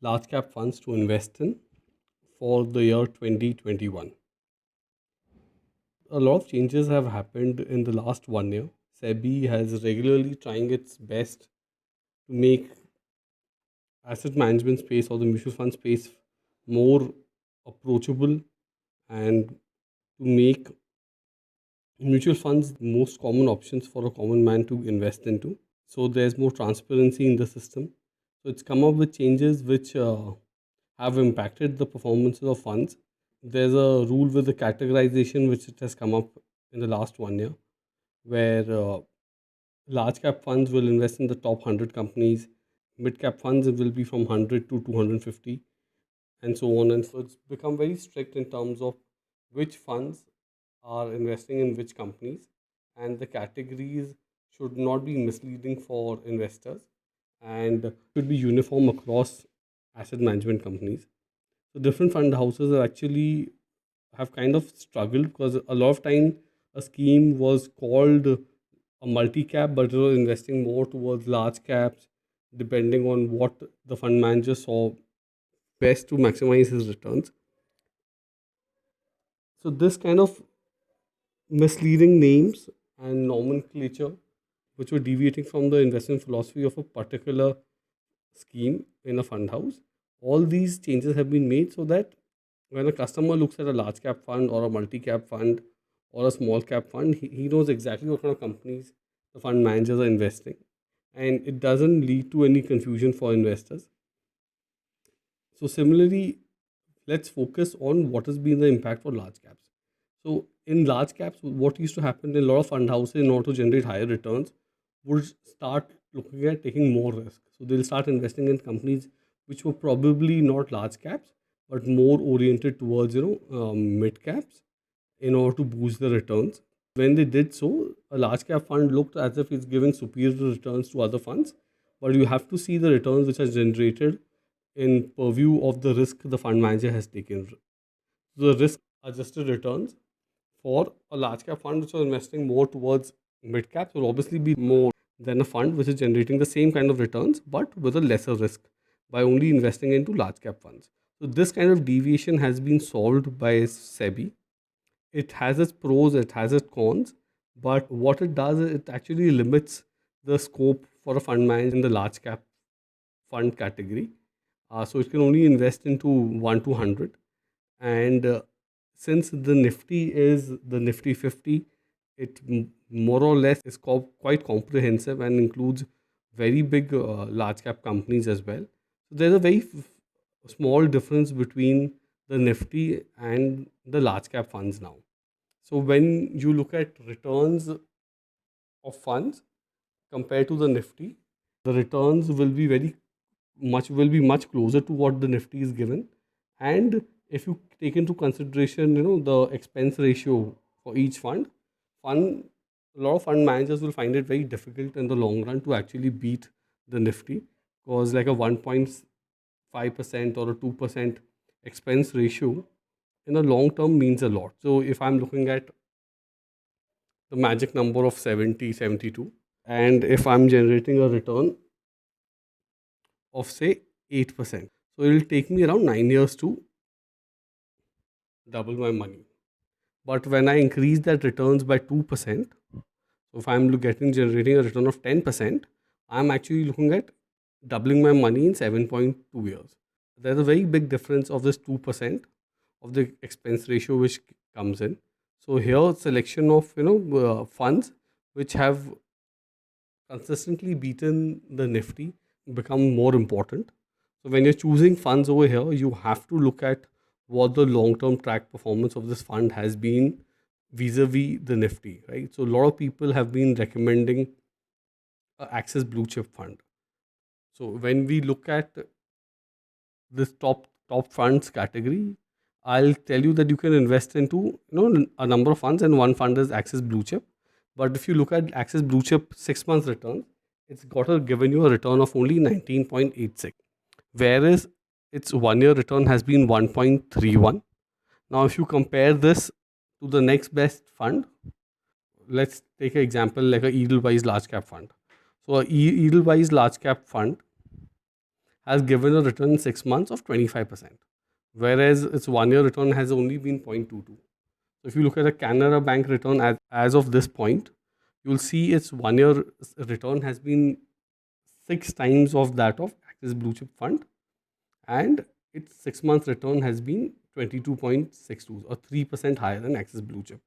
large cap funds to invest in for the year 2021. A lot of changes have happened in the last 1 year. SEBI has regularly trying its best to make asset management space or the mutual fund space more approachable and to make mutual funds the most common options for a common man to invest into. So there's more transparency in the system. So it's come up with changes which have impacted the performances of funds. There's a rule with the categorization which it has come up in the last 1 year, where large cap funds will invest in the top 100 companies, mid cap funds will be from 100 to 250, and so on. And so it's become very strict in terms of which funds are investing in which companies, and the categories should not be misleading for investors and should be uniform across asset management companies. So different fund houses are actually have kind of struggled because a lot of time a scheme was called a multi cap, but it was investing more towards large caps, depending on what the fund manager saw best to maximize his returns. So this kind of misleading names and nomenclature, which were deviating from the investment philosophy of a particular scheme in a fund house, all these changes have been made so that when a customer looks at a large cap fund or a multi cap fund or a small cap fund, he knows exactly what kind of companies the fund managers are investing. And it doesn't lead to any confusion for investors. So, similarly, let's focus on what has been the impact for large caps. So, in large caps, what used to happen in a lot of fund houses in order to generate higher returns would start looking at taking more risk. So, they'll start investing in companies which were probably not large caps, but more oriented towards mid caps in order to boost the returns. When they did so, a large cap fund looked as if it's giving superior returns to other funds, but you have to see the returns which are generated in purview of the risk the fund manager has taken. The risk adjusted returns for a large cap fund which is investing more towards mid caps will obviously be more than a fund which is generating the same kind of returns but with a lesser risk by only investing into large cap funds. So this kind of deviation has been solved by SEBI. It has its pros, it has its cons, but what it does is it actually limits the scope for a fund manager in the large cap fund category. So it can only invest into 1 to 100. And since the Nifty is the Nifty 50, it more or less is quite comprehensive and includes very big large cap companies as well. So there's a very small difference between the Nifty and the large cap funds now. So when you look at returns of funds compared to the Nifty, the returns will be much closer to what the Nifty is given. And if you take into consideration, the expense ratio for each fund a lot of fund managers will find it very difficult in the long run to actually beat the Nifty because like a 1.5% or a 2% expense ratio in the long term means a lot. So if I'm looking at the magic number of 70, 72, and if I'm generating a return of say 8%, so it will take me around 9 years to double my money. But when I increase that returns by 2%, so if I'm getting generating a return of 10%, I'm actually looking at doubling my money in 7.2 years. There's a very big difference of this 2% of the expense ratio which comes in. So here selection of funds which have consistently beaten the Nifty become more important. So when you're choosing funds over here, you have to look at what the long-term track performance of this fund has been vis-a-vis the Nifty, right? So a lot of people have been recommending a Access Blue Chip fund. So when we look at this top funds category, I'll tell you that you can invest into a number of funds, and one fund is Access Blue Chip. But if you look at Access Blue Chip 6 months return, it's given you a return of only 19.86, whereas its 1 year return has been 1.31. Now, if you compare this to the next best fund, let's take an example like a Edelweiss large cap fund. So, a Edelweiss large cap fund has given a return in 6 months of 25%, whereas its 1 year return has only been 0.22. So if you look at a Canara Bank return as of this point, you'll see its 1 year return has been 6 times of that of Axis Blue Chip Fund, and its 6 month return has been 22.62 or 3% higher than Axis Blue Chip.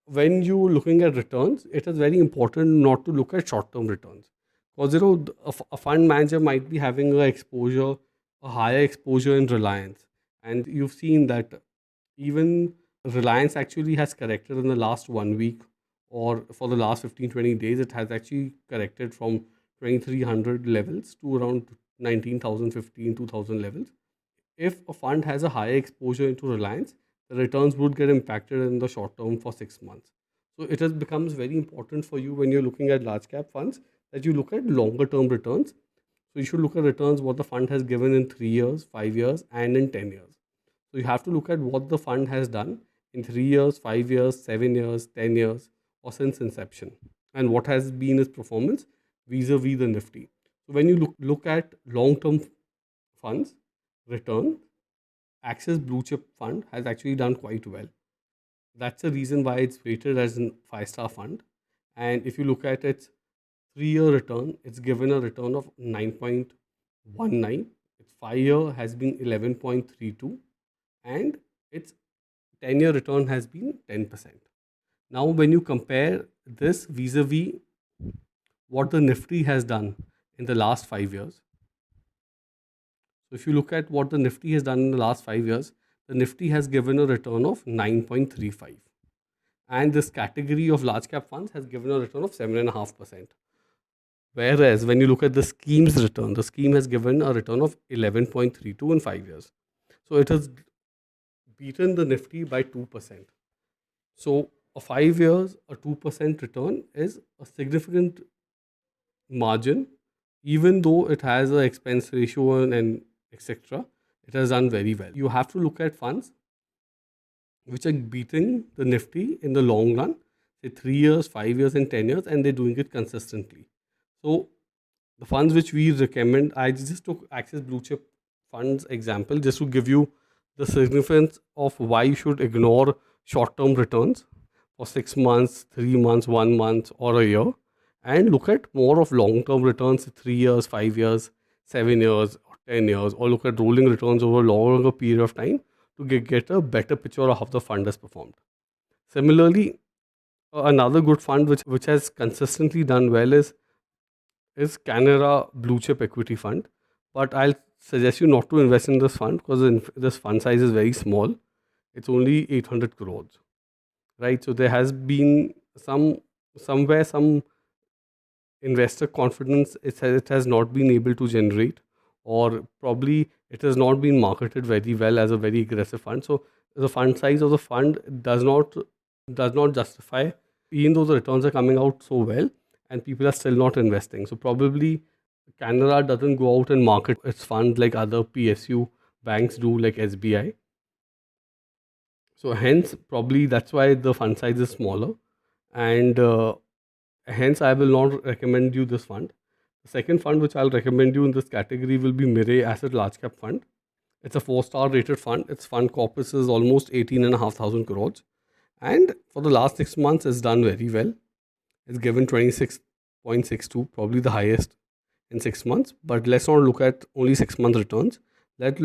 When you're looking at returns, it is very important not to look at short term returns, because a fund manager might be having a higher exposure in Reliance, and you've seen that even Reliance actually has corrected in the last 1 week, or for the last 15-20 days, it has actually corrected from 2300 levels to around 19,000, 2,000 levels. If a fund has a higher exposure into Reliance, the returns would get impacted in the short term for 6 months. So it has becomes very important for you when you're looking at large cap funds that you look at longer term returns. So you should look at returns what the fund has given in 3 years, 5 years, and in 10 years. So you have to look at what the fund has done in 3 years, 5 years, 7 years, 10 years, or since inception, and what has been its performance vis-a-vis the Nifty. So when you look at long-term funds return, Axis Blue Chip Fund has actually done quite well. That's the reason why it's rated as a 5 star fund. And if you look at its 3 year return, it's given a return of 9.19. Its 5 year has been 11.32, and its 10 year return has been 10%. Now, when you compare this vis a vis what the Nifty has done in the last 5 years, so if you look at what the Nifty has done in the last 5 years, the Nifty has given a return of 9.35. And this category of large cap funds has given a return of 7.5%. Whereas when you look at the scheme's return, the scheme has given a return of 11.32 in 5 years. So it has beaten the Nifty by 2%. So a 5 years, a 2% return is a significant margin, even though it has an expense ratio and etc. It has done very well. You have to look at funds which are beating the Nifty in the long run, say 3 years, 5 years, and 10 years, and they're doing it consistently. So the funds which we recommend, I just took Axis Blue Chip Funds example just to give you the significance of why you should ignore short term returns for 6 months, 3 months, 1 month, or a year, and look at more of long term returns, 3 years, 5 years, 7 years, or 10 years, or look at rolling returns over a longer period of time to get a better picture of how the fund has performed. Similarly, another good fund which has consistently done well is Canara Blue Chip Equity Fund. But I'll suggest you not to invest in this fund because this fund size is very small. It's only 800 crores, right? So there has been somewhere some investor confidence it has not been able to generate, or probably it has not been marketed very well as a very aggressive fund. So the fund size of the fund does not justify, even though the returns are coming out so well, and people are still not investing. So probably Canada doesn't go out and market its fund like other PSU banks do, like SBI. So hence, probably that's why the fund size is smaller, and hence I will not recommend you this fund. The second fund which I'll recommend you in this category will be Mirae Asset Large Cap Fund. It's a 4 star rated fund. Its fund corpus is almost 18,500 crores, and for the last 6 months, it's done very well. It's given 26.62, probably the highest in 6 months. But let's not look at only 6 month returns. Let's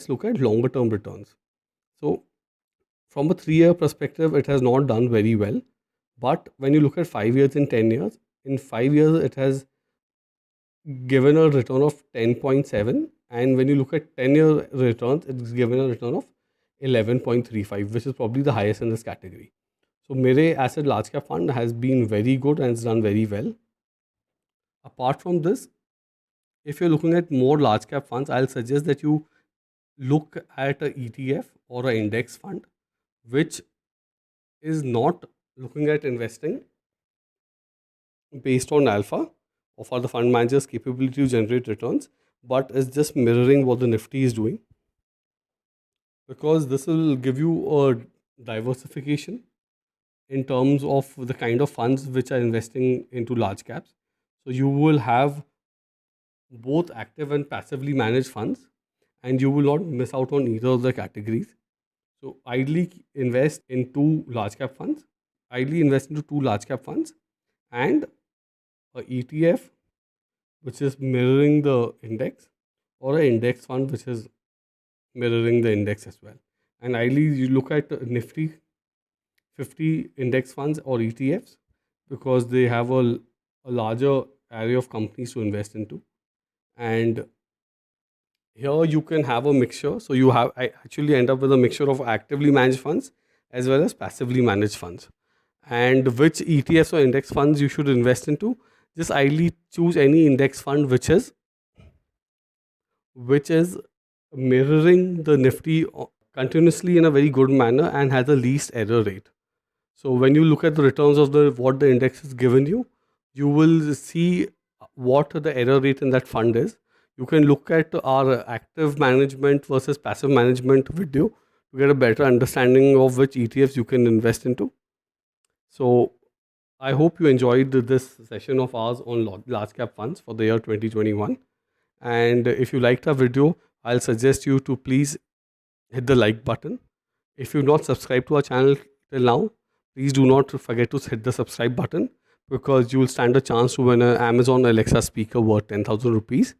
look at longer term returns. So from a 3 year perspective, it has not done very well. But when you look at 5 years and 10 years, in 5 years it has given a return of 10.7, and when you look at 10 year returns, it's given a return of 11.35, which is probably the highest in this category. So Mirae Asset Large Cap Fund has been very good and it's done very well. Apart from this, if you're looking at more large cap funds, I'll suggest that you look at a ETF or an index fund, which is not looking at investing based on alpha or for the fund manager's capability to generate returns, but is just mirroring what the Nifty is doing, because this will give you a diversification in terms of the kind of funds which are investing into large caps. So you will have both active and passively managed funds, and you will not miss out on either of the categories. So ideally invest in two large cap funds. Ideally invest into two large cap funds and a ETF which is mirroring the index, or an index fund which is mirroring the index as well. And ideally you look at Nifty 50 index funds or ETFs because they have a larger array of companies to invest into. And here you can have a mixture. So I actually end up with a mixture of actively managed funds as well as passively managed funds. And which ETFs or index funds you should invest into? Just ideally choose any index fund which is mirroring the Nifty continuously in a very good manner and has the least error rate. So when you look at the returns of the what the index has given you, you will see what the error rate in that fund is. You can look at our active management versus passive management video to get a better understanding of which ETFs you can invest into. So I hope you enjoyed this session of ours on large cap funds for the year 2021. And if you liked our video, I'll suggest you to please hit the like button. If you've not subscribed to our channel till now, please do not forget to hit the subscribe button because you will stand a chance to win an Amazon Alexa speaker worth 10,000 rupees.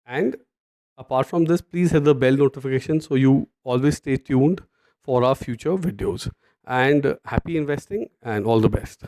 And apart from this, please hit the bell notification so you always stay tuned for our future videos. And happy investing and all the best.